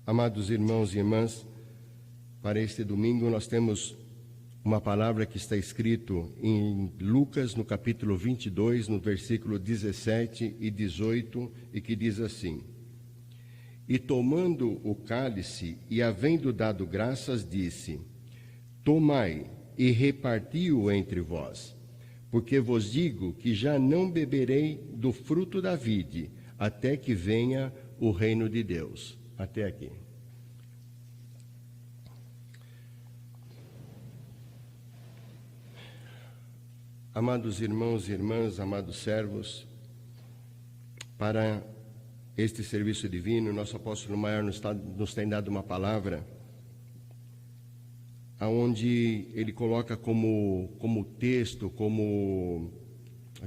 Amados irmãos e irmãs, para este domingo nós temos uma palavra que está escrito em Lucas, no capítulo 22, no versículo 17 e 18, e que diz assim: E tomando o cálice e havendo dado graças, disse: Tomai e reparti-o entre vós, porque vos digo que já não beberei do fruto da vide, até que venha o reino de Deus. Até aqui. Amados irmãos e irmãs, amados servos, para este serviço divino, nosso apóstolo maior nos tem dado uma palavra aonde ele coloca como texto, como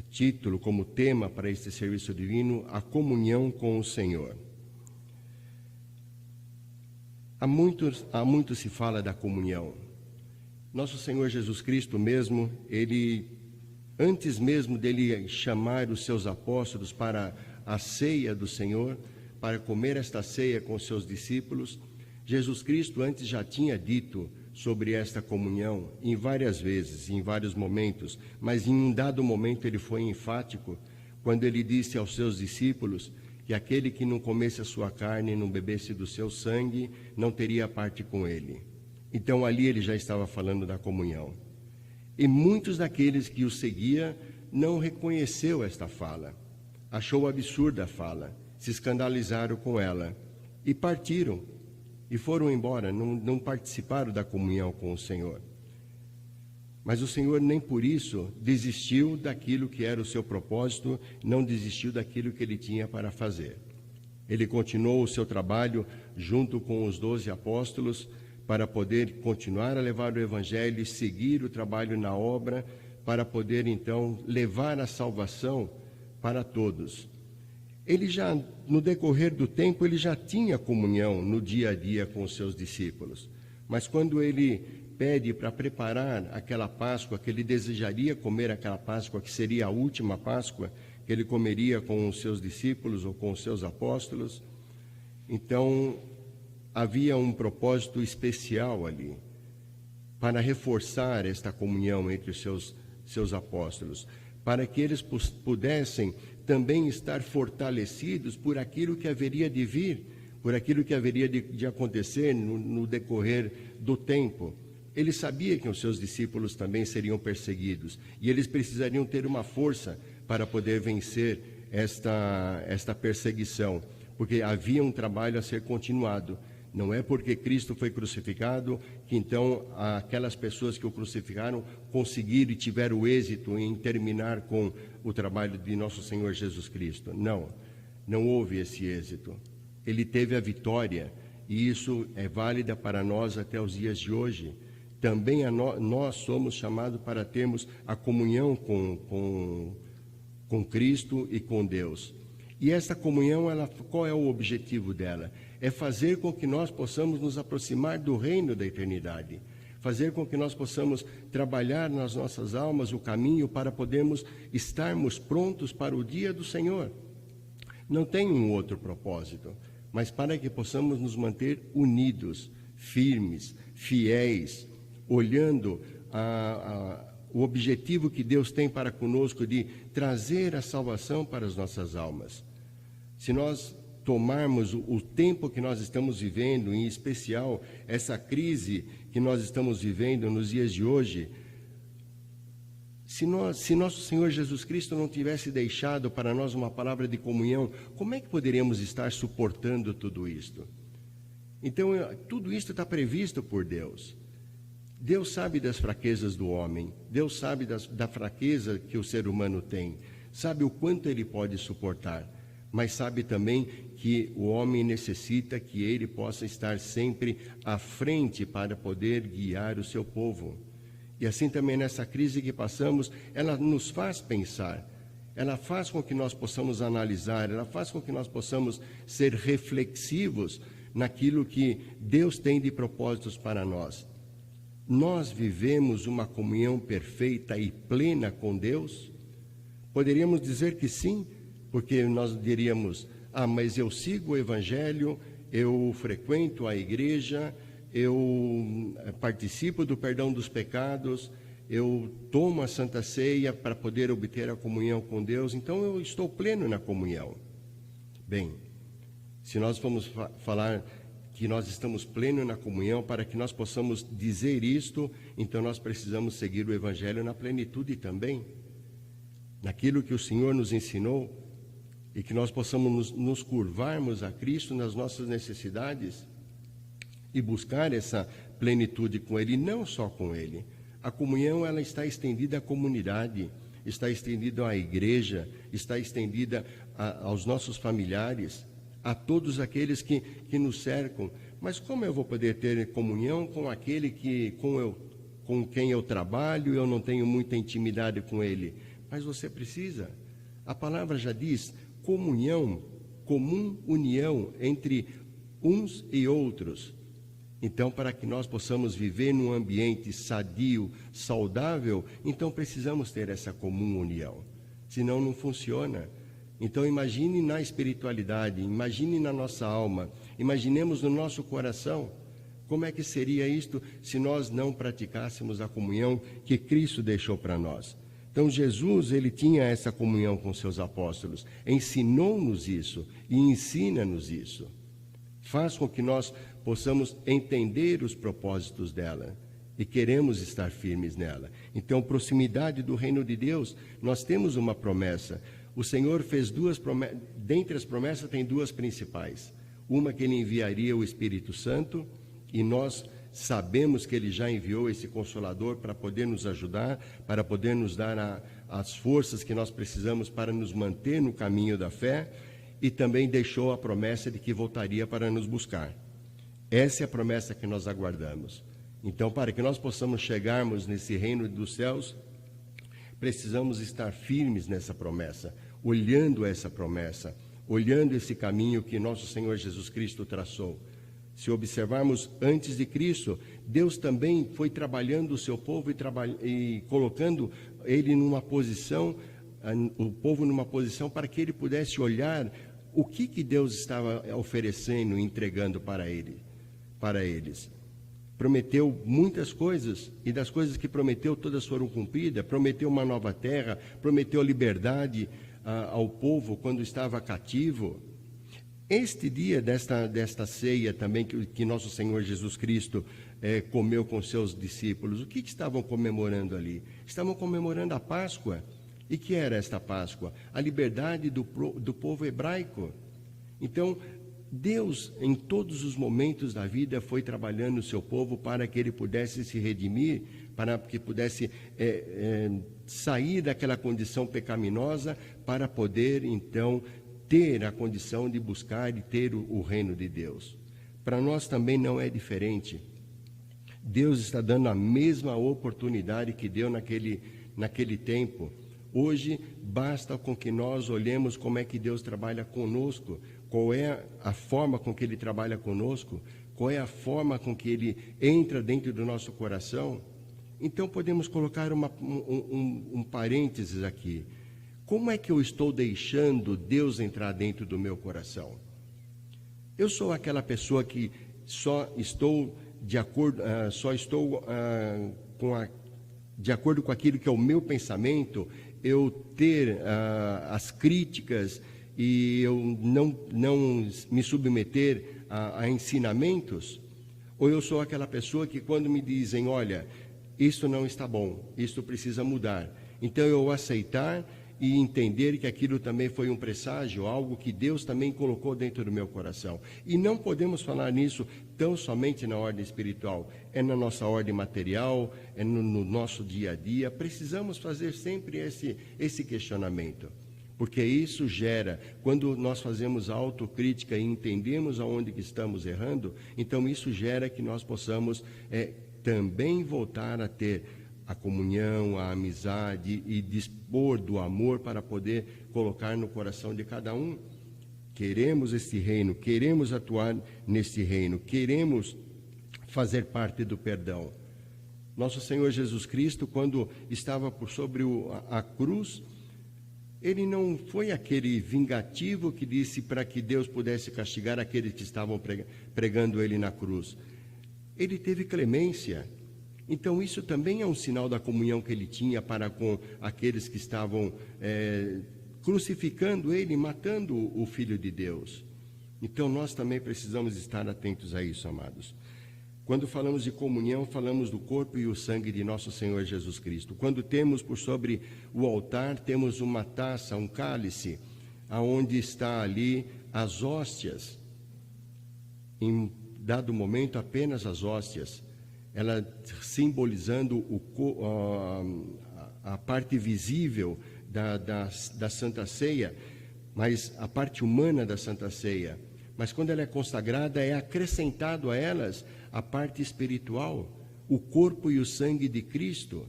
título, como tema para este serviço divino, a comunhão com o Senhor. Há muito se fala da comunhão. Nosso Senhor Jesus Cristo mesmo, ele, antes mesmo dele chamar os seus apóstolos para a ceia do Senhor, para comer esta ceia com os seus discípulos, Jesus Cristo antes já tinha dito sobre esta comunhão em várias vezes, em vários momentos, mas em um dado momento ele foi enfático, quando ele disse aos seus discípulos que aquele que não comesse a sua carne e não bebesse do seu sangue, não teria parte com ele. Então ali ele já estava falando da comunhão. E muitos daqueles que o seguiam não reconheceu esta fala, achou absurda a fala, se escandalizaram com ela e partiram, e foram embora, não participaram da comunhão com o Senhor. Mas o Senhor nem por isso desistiu daquilo que era o seu propósito, não desistiu daquilo que ele tinha para fazer. Ele continuou o seu trabalho junto com os 12 apóstolos para poder continuar a levar o Evangelho e seguir o trabalho na obra, para poder então levar a salvação para todos. Ele já, no decorrer do tempo, ele já tinha comunhão no dia a dia com os seus discípulos. Mas quando ele pede para preparar aquela Páscoa, que ele desejaria comer aquela Páscoa, que seria a última Páscoa, que ele comeria com os seus discípulos ou com os seus apóstolos, então havia um propósito especial ali, para reforçar esta comunhão entre os seus apóstolos, para que eles pudessem também estar fortalecidos por aquilo que haveria de vir, por aquilo que haveria de acontecer no decorrer do tempo. Ele sabia que os seus discípulos também seriam perseguidos, e eles precisariam ter uma força para poder vencer esta perseguição, porque havia um trabalho a ser continuado. Não é porque Cristo foi crucificado que então aquelas pessoas que o crucificaram conseguiram e tiveram êxito em terminar com o trabalho de nosso Senhor Jesus Cristo. Não houve esse êxito. Ele teve a vitória, e isso é válida para nós até os dias de hoje. Também nós somos chamados para termos a comunhão com Cristo e com Deus. E essa comunhão, qual é o objetivo dela? É fazer com que nós possamos nos aproximar do reino da eternidade, fazer com que nós possamos trabalhar nas nossas almas o caminho para podermos estarmos prontos para o dia do Senhor. Não tem um outro propósito, mas para que possamos nos manter unidos, firmes, fiéis, olhando o objetivo que Deus tem para conosco de trazer a salvação para as nossas almas. Se nós tomarmos o tempo que nós estamos vivendo, em especial essa crise que nós estamos vivendo nos dias de hoje, se nosso Senhor Jesus Cristo não tivesse deixado para nós uma palavra de comunhão, como é que poderíamos estar suportando tudo isto? Então, tudo isto está previsto por Deus. Deus sabe das fraquezas do homem, Deus sabe da fraqueza que o ser humano tem, sabe o quanto ele pode suportar, mas sabe também que o homem necessita que ele possa estar sempre à frente para poder guiar o seu povo. E assim também nessa crise que passamos, ela nos faz pensar, ela faz com que nós possamos analisar, ela faz com que nós possamos ser reflexivos naquilo que Deus tem de propósitos para nós. Nós vivemos uma comunhão perfeita e plena com Deus? Poderíamos dizer que sim, porque nós diríamos: mas eu sigo o Evangelho, eu frequento a igreja, eu participo do perdão dos pecados, eu tomo a Santa Ceia para poder obter a comunhão com Deus, então eu estou pleno na comunhão. Bem, se nós vamos falar que nós estamos plenos na comunhão, para que nós possamos dizer isto, então nós precisamos seguir o Evangelho na plenitude também, naquilo que o Senhor nos ensinou, e que nós possamos nos curvarmos a Cristo nas nossas necessidades e buscar essa plenitude com Ele, não só com Ele. A comunhão, ela está estendida à comunidade, está estendida à igreja, está estendida aos nossos familiares, a todos aqueles que nos cercam. Mas como eu vou poder ter comunhão com aquele com quem eu trabalho e eu não tenho muita intimidade com ele? Mas você precisa. A palavra já diz comunhão, comum união entre uns e outros. Então, para que nós possamos viver num ambiente sadio, saudável, então precisamos ter essa comum união. Senão não funciona. Então imagine na espiritualidade, imagine na nossa alma, imaginemos no nosso coração. Como é que seria isto se nós não praticássemos a comunhão que Cristo deixou para nós? Então Jesus, ele tinha essa comunhão com seus apóstolos, ensinou-nos isso e ensina-nos isso. Faz com que nós possamos entender os propósitos dela e queremos estar firmes nela. Então, proximidade do reino de Deus, nós temos uma promessa. O Senhor fez duas promessas, dentre as promessas tem duas principais. Uma que Ele enviaria o Espírito Santo, e nós sabemos que Ele já enviou esse Consolador para poder nos ajudar, para poder nos dar as forças que nós precisamos para nos manter no caminho da fé, e também deixou a promessa de que voltaria para nos buscar. Essa é a promessa que nós aguardamos. Então, para que nós possamos chegarmos nesse reino dos céus, precisamos estar firmes nessa promessa, olhando essa promessa, olhando esse caminho que nosso Senhor Jesus Cristo traçou. Se observarmos antes de Cristo, Deus também foi trabalhando o seu povo e colocando ele numa posição, o povo numa posição para que ele pudesse olhar o que Deus estava oferecendo e entregando para eles. Prometeu muitas coisas, e das coisas que prometeu, todas foram cumpridas. Prometeu uma nova terra, prometeu liberdade ao povo quando estava cativo. Este dia desta ceia também que nosso Senhor Jesus Cristo comeu com seus discípulos, o que estavam comemorando ali? Estavam comemorando a Páscoa. E que era esta Páscoa? A liberdade do povo hebraico. Então, Deus, em todos os momentos da vida, foi trabalhando o seu povo para que ele pudesse se redimir, para que pudesse sair daquela condição pecaminosa, para poder, então, ter a condição de buscar e ter o reino de Deus. Para nós também não é diferente. Deus está dando a mesma oportunidade que deu naquele tempo. Hoje, basta com que nós olhemos como é que Deus trabalha conosco, qual é a forma com que Ele trabalha conosco, qual é a forma com que Ele entra dentro do nosso coração. Então, podemos colocar um parênteses aqui. Como é que eu estou deixando Deus entrar dentro do meu coração? Eu sou aquela pessoa que só estou de acordo com aquilo que é o meu pensamento, eu ter as críticas e eu não me submeter a ensinamentos? Ou eu sou aquela pessoa que quando me dizem, olha, isso não está bom, isso precisa mudar, então eu aceitar e entender que aquilo também foi um presságio, algo que Deus também colocou dentro do meu coração. E não podemos falar nisso tão somente na ordem espiritual, é na nossa ordem material, é no nosso dia a dia. Precisamos fazer sempre esse questionamento, porque isso gera, quando nós fazemos a autocrítica e entendemos aonde que estamos errando, então isso gera que nós possamos também voltar a ter a comunhão, a amizade e dispor do amor para poder colocar no coração de cada um. Queremos este reino, queremos atuar neste reino, queremos fazer parte do perdão. Nosso Senhor Jesus Cristo, quando estava sobre a cruz, Ele não foi aquele vingativo que disse para que Deus pudesse castigar aqueles que estavam pregando ele na cruz. Ele teve clemência. Então, isso também é um sinal da comunhão que ele tinha para com aqueles que estavam crucificando ele, matando o Filho de Deus. Então, nós também precisamos estar atentos a isso, amados. Quando falamos de comunhão, falamos do corpo e o sangue de nosso Senhor Jesus Cristo. Quando temos por sobre o altar, temos uma taça, um cálice, aonde está ali as hóstias. Em dado momento, apenas as hóstias, ela simbolizando a parte visível da Santa Ceia, mas a parte humana da Santa Ceia. Mas quando ela é consagrada, é acrescentado a elas a parte espiritual, o corpo e o sangue de Cristo.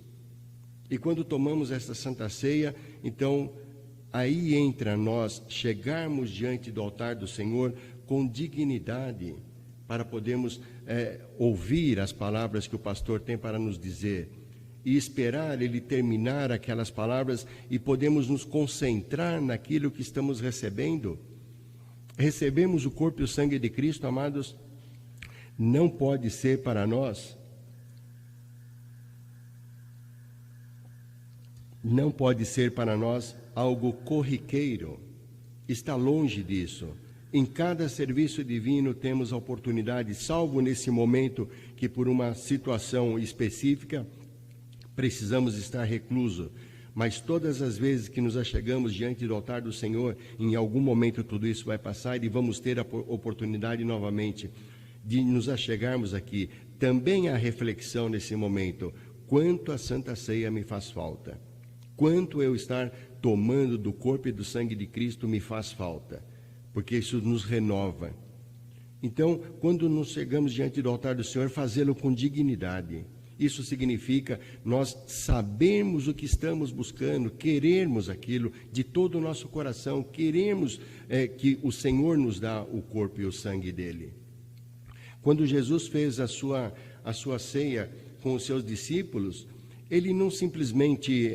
E quando tomamos esta Santa Ceia, então, aí entra nós chegarmos diante do altar do Senhor com dignidade, para podermos ouvir as palavras que o pastor tem para nos dizer, e esperar ele terminar aquelas palavras e podemos nos concentrar naquilo que estamos recebendo. Recebemos o corpo e o sangue de Cristo, amados, não pode ser para nós, algo corriqueiro, está longe disso. Em cada serviço divino temos a oportunidade, salvo nesse momento que por uma situação específica precisamos estar recluso, mas todas as vezes que nos achegamos diante do altar do Senhor, em algum momento tudo isso vai passar e vamos ter a oportunidade novamente de nos achegarmos aqui. Também a reflexão nesse momento: quanto a Santa Ceia me faz falta, quanto eu estar tomando do corpo e do sangue de Cristo me faz falta, porque isso nos renova. Então, quando nos chegamos diante do altar do Senhor, fazê-lo com dignidade. Isso significa nós sabermos o que estamos buscando, querermos aquilo de todo o nosso coração, queremos que o Senhor nos dá o corpo e o sangue dele. Quando Jesus fez a sua ceia com os seus discípulos, ele não simplesmente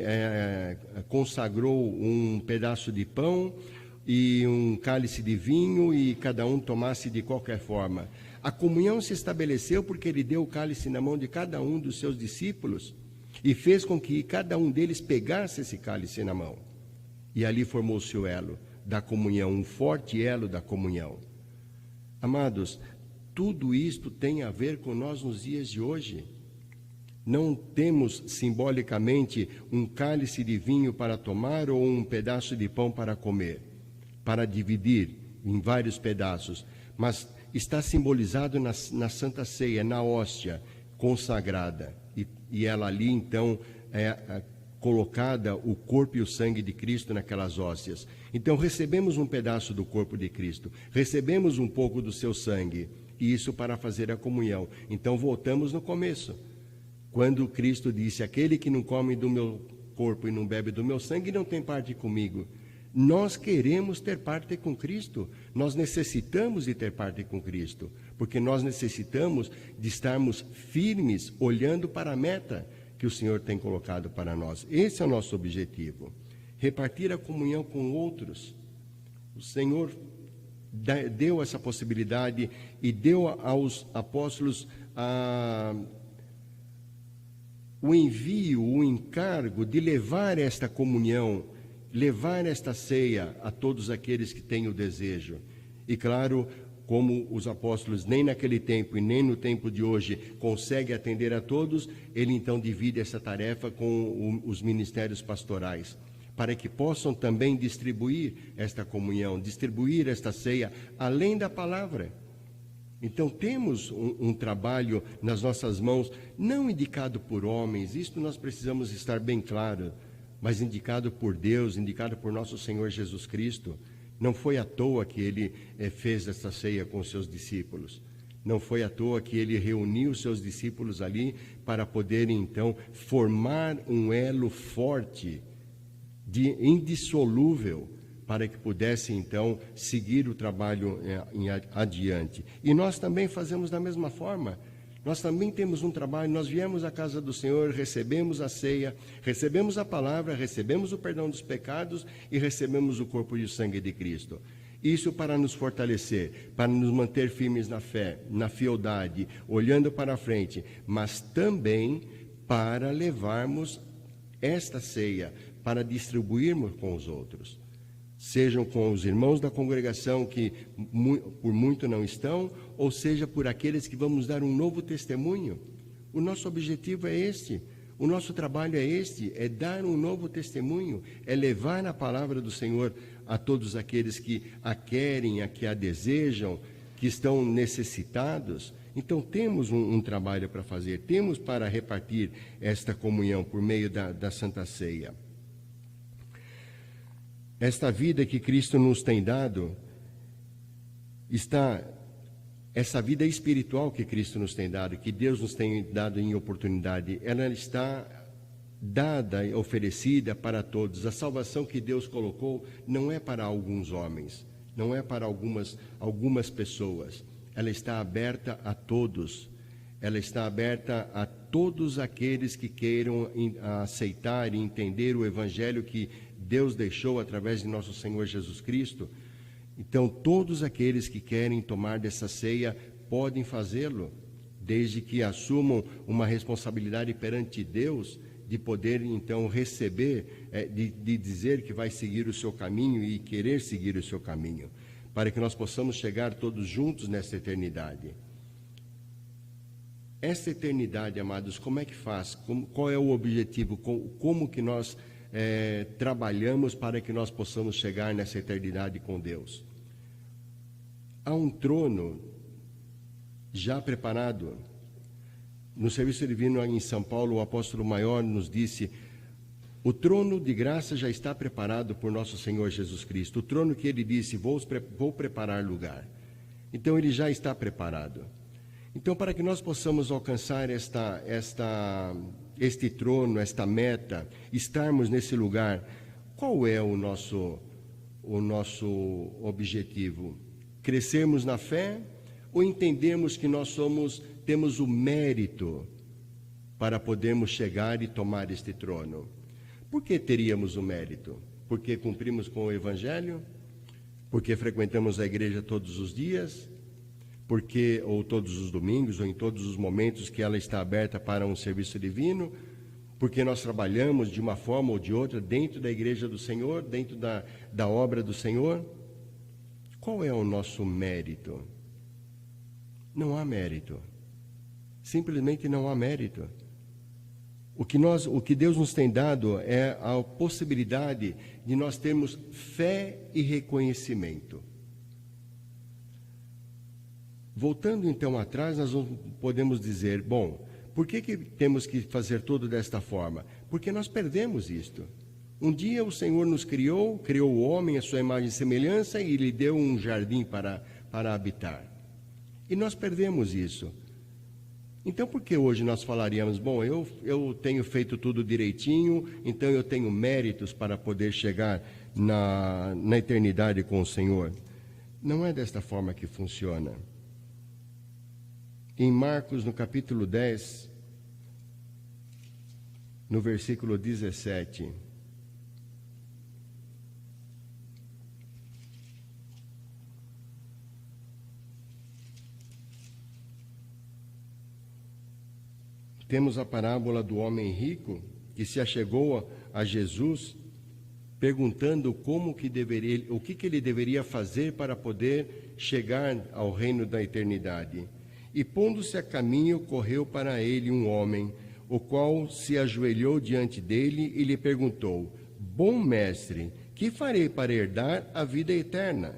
consagrou um pedaço de pão e um cálice de vinho e cada um tomasse de qualquer forma. A comunhão se estabeleceu porque ele deu o cálice na mão de cada um dos seus discípulos e fez com que cada um deles pegasse esse cálice na mão. E ali formou-se o elo da comunhão, um forte elo da comunhão. Amados, tudo isto tem a ver com nós nos dias de hoje. Não temos simbolicamente um cálice de vinho para tomar ou um pedaço de pão para comer, para dividir em vários pedaços, mas está simbolizado na Santa Ceia, na hóstia consagrada, e ela ali então é colocada o corpo e o sangue de Cristo naquelas hóstias. Então recebemos um pedaço do corpo de Cristo, recebemos um pouco do seu sangue, e isso para fazer a comunhão. Então voltamos no começo, quando Cristo disse: aquele que não come do meu corpo e não bebe do meu sangue não tem parte comigo. Nós queremos ter parte com Cristo, nós necessitamos de ter parte com Cristo, porque nós necessitamos de estarmos firmes, olhando para a meta que o Senhor tem colocado para nós. Esse é o nosso objetivo, repartir a comunhão com outros. O Senhor deu essa possibilidade e deu aos apóstolos o envio, o encargo de levar esta comunhão, levar esta ceia a todos aqueles que têm o desejo. E claro, como os apóstolos nem naquele tempo e nem no tempo de hoje conseguem atender a todos, ele então divide essa tarefa com os ministérios pastorais, para que possam também distribuir esta comunhão, distribuir esta ceia, além da palavra. Então temos um trabalho nas nossas mãos, não indicado por homens, isto nós precisamos estar bem claro, mas indicado por Deus, indicado por nosso Senhor Jesus Cristo. Não foi à toa que ele fez esta ceia com os seus discípulos. Não foi à toa que ele reuniu os seus discípulos ali para poderem, então, formar um elo forte, indissolúvel, para que pudessem, então, seguir o trabalho adiante. E nós também fazemos da mesma forma. Nós também temos um trabalho, nós viemos à casa do Senhor, recebemos a ceia, recebemos a palavra, recebemos o perdão dos pecados e recebemos o corpo e o sangue de Cristo. Isso para nos fortalecer, para nos manter firmes na fé, na fieldade, olhando para a frente, mas também para levarmos esta ceia, para distribuirmos com os outros. Sejam com os irmãos da congregação que por muito não estão, ou seja por aqueles que vamos dar um novo testemunho. O nosso objetivo é este, o nosso trabalho é este, é dar um novo testemunho, é levar a palavra do Senhor a todos aqueles que a querem, a que a desejam, que estão necessitados. Então temos um trabalho para fazer, temos para repartir esta comunhão por meio da Santa Ceia. Esta vida que Cristo nos tem dado, essa vida espiritual que Cristo nos tem dado, que Deus nos tem dado em oportunidade, ela está dada e oferecida para todos. A salvação que Deus colocou não é para alguns homens, não é para algumas pessoas. Ela está aberta a todos. Ela está aberta a todos aqueles que queiram aceitar e entender o Evangelho que Deus deixou através de nosso Senhor Jesus Cristo. Então, todos aqueles que querem tomar dessa ceia podem fazê-lo, desde que assumam uma responsabilidade perante Deus de poder, então, receber, de dizer que vai seguir o seu caminho e querer seguir o seu caminho, para que nós possamos chegar todos juntos nessa eternidade. Essa eternidade, amados, como é que faz? Qual é o objetivo? Como que nós trabalhamos para que nós possamos chegar nessa eternidade com Deus? Há um trono já preparado. No serviço divino em São Paulo, o apóstolo maior nos disse: o trono de graça já está preparado por nosso Senhor Jesus Cristo. O trono que ele disse: vou preparar lugar. Então ele já está preparado. Então, para que nós possamos alcançar este trono, esta meta, estarmos nesse lugar, qual é o nosso objetivo? Crescermos na fé ou entendermos que nós temos o mérito para podermos chegar e tomar este trono? Por que teríamos o mérito? Porque cumprimos com o Evangelho? Porque frequentamos a igreja todos os dias? Ou todos os domingos, ou em todos os momentos que ela está aberta para um serviço divino? Porque nós trabalhamos de uma forma ou de outra dentro da igreja do Senhor, dentro da obra do Senhor? Qual é o nosso mérito? Não há mérito. Simplesmente não há mérito. O que Deus nos tem dado é a possibilidade de nós termos fé e reconhecimento. Voltando então atrás, nós podemos dizer, bom, por que temos que fazer tudo desta forma? Porque nós perdemos isto. Um dia o Senhor nos criou o homem à sua imagem e semelhança e lhe deu um jardim para habitar. E nós perdemos isso. Então, por que hoje nós falaríamos, bom, eu tenho feito tudo direitinho, então eu tenho méritos para poder chegar na eternidade com o Senhor? Não é desta forma que funciona. Em Marcos, no capítulo 10, no versículo 17, temos a parábola do homem rico que se achegou a Jesus perguntando o que ele deveria fazer para poder chegar ao reino da eternidade. E pondo-se a caminho, correu para ele um homem, o qual se ajoelhou diante dele e lhe perguntou: Bom mestre, que farei para herdar a vida eterna?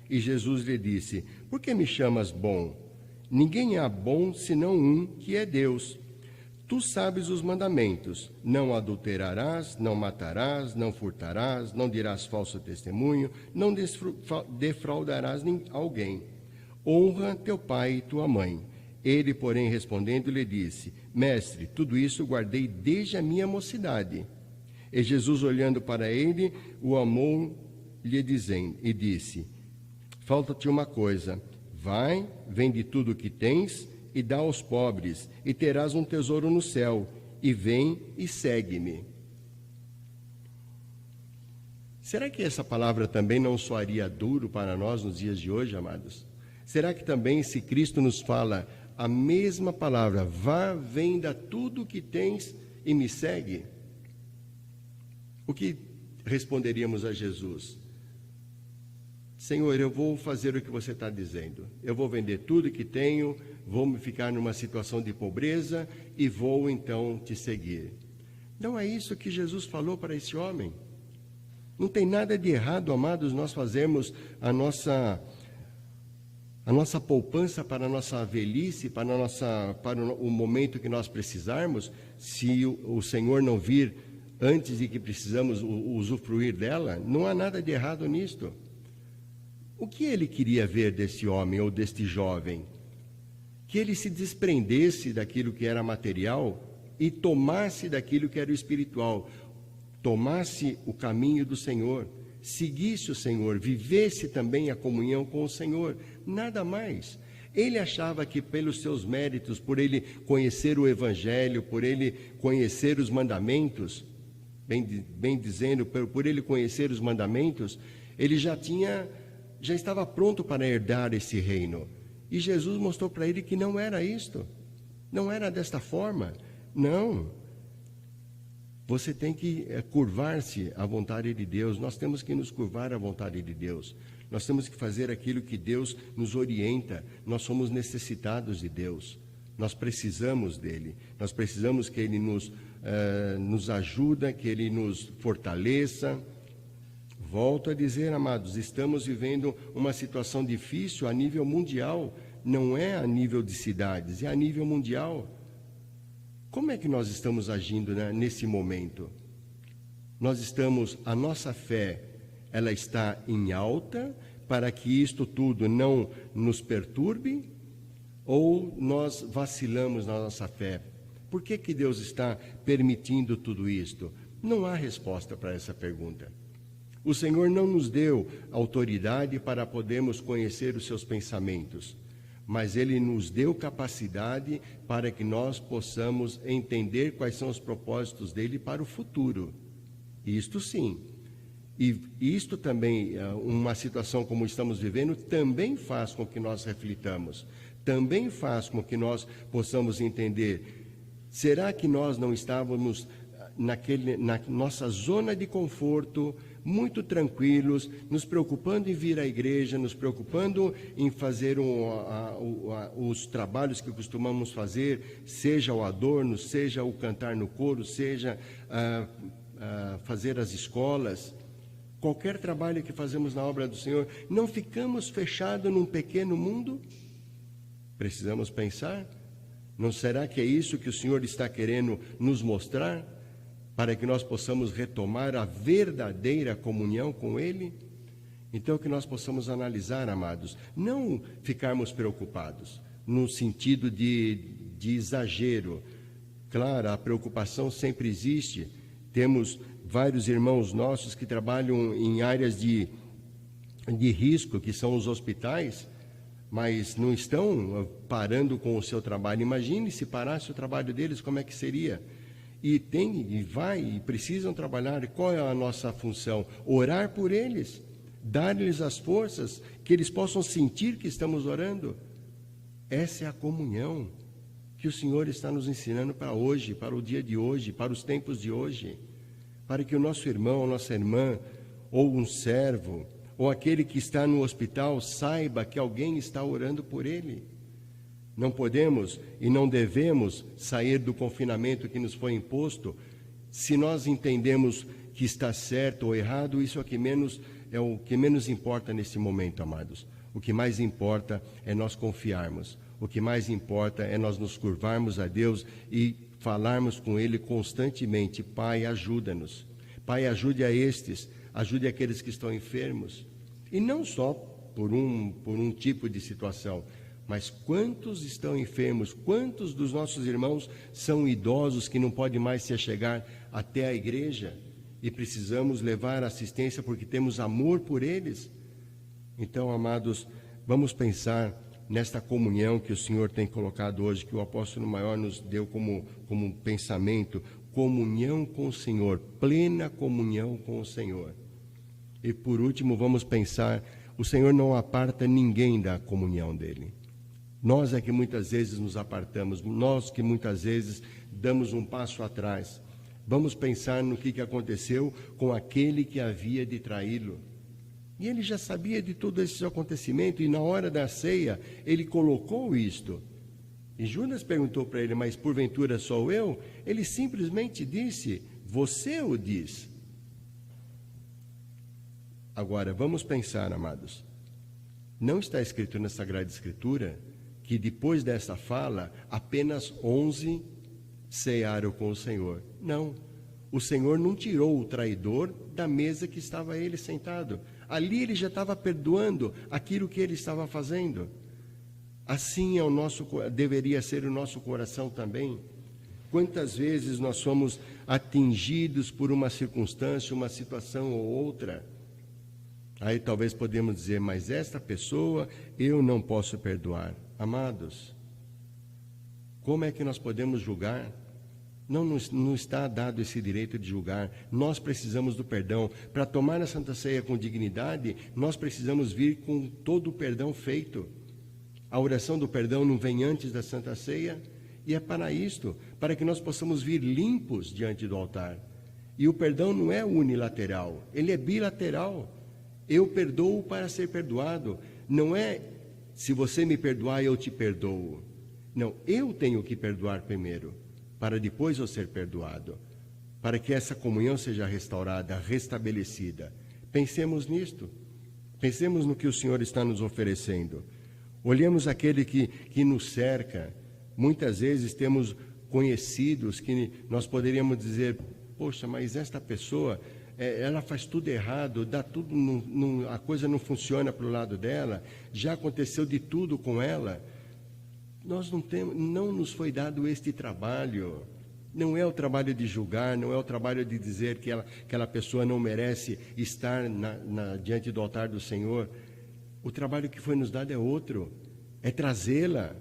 E Jesus lhe disse: Por que me chamas bom? Ninguém há bom senão um, que é Deus. Tu sabes os mandamentos: não adulterarás, não matarás, não furtarás, não dirás falso testemunho, não defraudarás alguém. Honra teu pai e tua mãe. Ele, porém, respondendo, lhe disse: Mestre, tudo isso guardei desde a minha mocidade. E Jesus, olhando para ele, o amou-lhe e disse: Falta-te uma coisa. Vai, vende tudo o que tens e dá aos pobres, e terás um tesouro no céu, e vem e segue-me. Será que essa palavra também não soaria duro para nós nos dias de hoje, amados? Será que também, se Cristo nos fala a mesma palavra, vá, venda tudo o que tens e me segue? O que responderíamos a Jesus? Senhor, eu vou fazer o que você está dizendo. Eu vou vender tudo que tenho, vou me ficar numa situação de pobreza e vou então te seguir. Não é isso que Jesus falou para esse homem. Não tem nada de errado, amados, nós fazermos a nossa poupança para a nossa velhice, para o momento que nós precisarmos, se o Senhor não vir antes de que precisamos usufruir dela. Não há nada de errado nisto. O que ele queria ver desse homem ou deste jovem? Que ele se desprendesse daquilo que era material e tomasse daquilo que era o espiritual, tomasse o caminho do Senhor, seguisse o Senhor, vivesse também a comunhão com o Senhor, nada mais. Ele achava que pelos seus méritos, por ele conhecer o Evangelho, por ele conhecer os mandamentos, bem dizendo, por ele conhecer os mandamentos, ele já estava pronto para herdar esse reino. E Jesus mostrou para ele que não era isto, não era desta forma, não. Você tem que curvar-se à vontade de Deus, nós temos que nos curvar à vontade de Deus, nós temos que fazer aquilo que Deus nos orienta, nós somos necessitados de Deus, nós precisamos dEle, nós precisamos que Ele nos ajude, que Ele nos fortaleça. Volto a dizer, amados, estamos vivendo uma situação difícil a nível mundial, não é a nível de cidades, é a nível mundial. Como é que nós estamos agindo, né, nesse momento? A nossa fé, ela está em alta para que isto tudo não nos perturbe, ou nós vacilamos na nossa fé? Por que Deus está permitindo tudo isto? Não há resposta para essa pergunta. O Senhor não nos deu autoridade para podermos conhecer os seus pensamentos, mas Ele nos deu capacidade para que nós possamos entender quais são os propósitos dEle para o futuro. Isto sim. E isto também, uma situação como estamos vivendo, também faz com que nós reflitamos, também faz com que nós possamos entender, será que nós não estávamos na nossa zona de conforto, muito tranquilos, nos preocupando em vir à igreja, nos preocupando em fazer os trabalhos que costumamos fazer, seja o adorno, seja o cantar no coro, seja fazer as escolas, qualquer trabalho que fazemos na obra do Senhor, não ficamos fechados num pequeno mundo? Precisamos pensar, não será que é isso que o Senhor está querendo nos mostrar, para que nós possamos retomar a verdadeira comunhão com Ele? Então, que nós possamos analisar, amados, não ficarmos preocupados, no sentido de exagero. Claro, a preocupação sempre existe. Temos vários irmãos nossos que trabalham em áreas de risco, que são os hospitais, mas não estão parando com o seu trabalho. Imagine se parasse o trabalho deles, como é que seria? E precisam trabalhar. Qual é a nossa função? Orar por eles, dar-lhes as forças, que eles possam sentir que estamos orando. Essa é a comunhão que o Senhor está nos ensinando para hoje, para o dia de hoje, para os tempos de hoje, para que o nosso irmão, a nossa irmã, ou um servo, ou aquele que está no hospital, saiba que alguém está orando por ele. Não podemos e não devemos sair do confinamento que nos foi imposto. Se nós entendemos que está certo ou errado, isso é o que menos importa nesse momento, amados. O que mais importa é nós confiarmos. O que mais importa é nós nos curvarmos a Deus e falarmos com Ele constantemente. Pai, ajuda-nos. Pai, ajude a estes, ajude aqueles que estão enfermos. E não só por um tipo de situação, mas quantos estão enfermos, quantos dos nossos irmãos são idosos que não podem mais se achegar até a igreja e precisamos levar assistência porque temos amor por eles? Então, amados, vamos pensar nesta comunhão que o Senhor tem colocado hoje, que o apóstolo maior nos deu como pensamento, comunhão com o Senhor, plena comunhão com o Senhor. E por último, vamos pensar, o Senhor não aparta ninguém da comunhão dele. Nós é que muitas vezes nos apartamos, nós que muitas vezes damos um passo atrás. Vamos pensar no que aconteceu com aquele que havia de traí-lo. E ele já sabia de todo esse acontecimento, e na hora da ceia, ele colocou isto. E Judas perguntou para ele, mas porventura sou eu? Ele simplesmente disse, você o diz. Agora, vamos pensar, amados. Não está escrito na Sagrada Escritura que depois dessa fala, apenas 11 cearam com o Senhor. Não. O Senhor não tirou o traidor da mesa que estava ele sentado. Ali ele já estava perdoando aquilo que ele estava fazendo. Assim deveria ser o nosso coração também. Quantas vezes nós somos atingidos por uma circunstância, uma situação ou outra. Aí talvez podemos dizer, mas esta pessoa eu não posso perdoar. Amados, como é que nós podemos julgar? Não está dado esse direito de julgar. Nós precisamos do perdão. Para tomar a Santa Ceia com dignidade, nós precisamos vir com todo o perdão feito. A oração do perdão não vem antes da Santa Ceia, e é para isto, para que nós possamos vir limpos diante do altar. E o perdão não é unilateral, ele é bilateral. Eu perdoo para ser perdoado. Não é, se você me perdoar, eu te perdoo. Não, eu tenho que perdoar primeiro, para depois eu ser perdoado, para que essa comunhão seja restaurada, restabelecida. Pensemos nisto, pensemos no que o Senhor está nos oferecendo. Olhemos aquele que nos cerca. Muitas vezes temos conhecidos que nós poderíamos dizer, poxa, mas esta pessoa, ela faz tudo errado, dá tudo, a coisa não funciona para o lado dela, já aconteceu de tudo com ela. Nós não nos foi dado este trabalho. Não é o trabalho de julgar, não é o trabalho de dizer que aquela pessoa não merece estar diante do altar do Senhor. O trabalho que foi nos dado é outro, é trazê-la.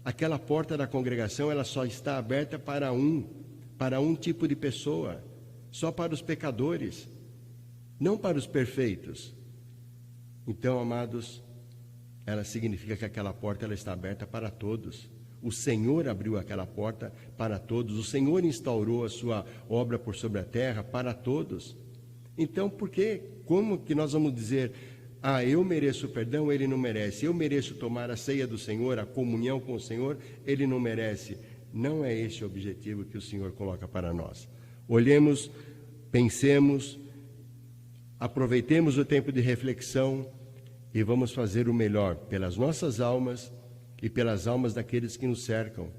Aquela porta da congregação, ela só está aberta para um tipo de pessoa, só para os pecadores, não para os perfeitos. Então, amados, ela significa que aquela porta ela está aberta para todos. O Senhor abriu aquela porta para todos. O Senhor instaurou a sua obra por sobre a terra para todos. Então, como que nós vamos dizer, eu mereço perdão, ele não merece. Eu mereço tomar a ceia do Senhor, a comunhão com o Senhor, ele não merece. Não é esse o objetivo que o Senhor coloca para nós. Olhemos, pensemos, aproveitemos o tempo de reflexão, e vamos fazer o melhor pelas nossas almas e pelas almas daqueles que nos cercam,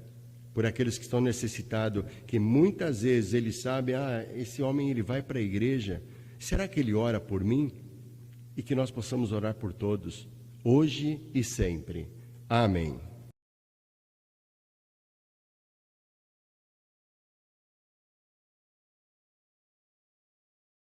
por aqueles que estão necessitados, que muitas vezes eles sabem, esse homem ele vai para a igreja, será que ele ora por mim? E que nós possamos orar por todos, hoje e sempre. Amém.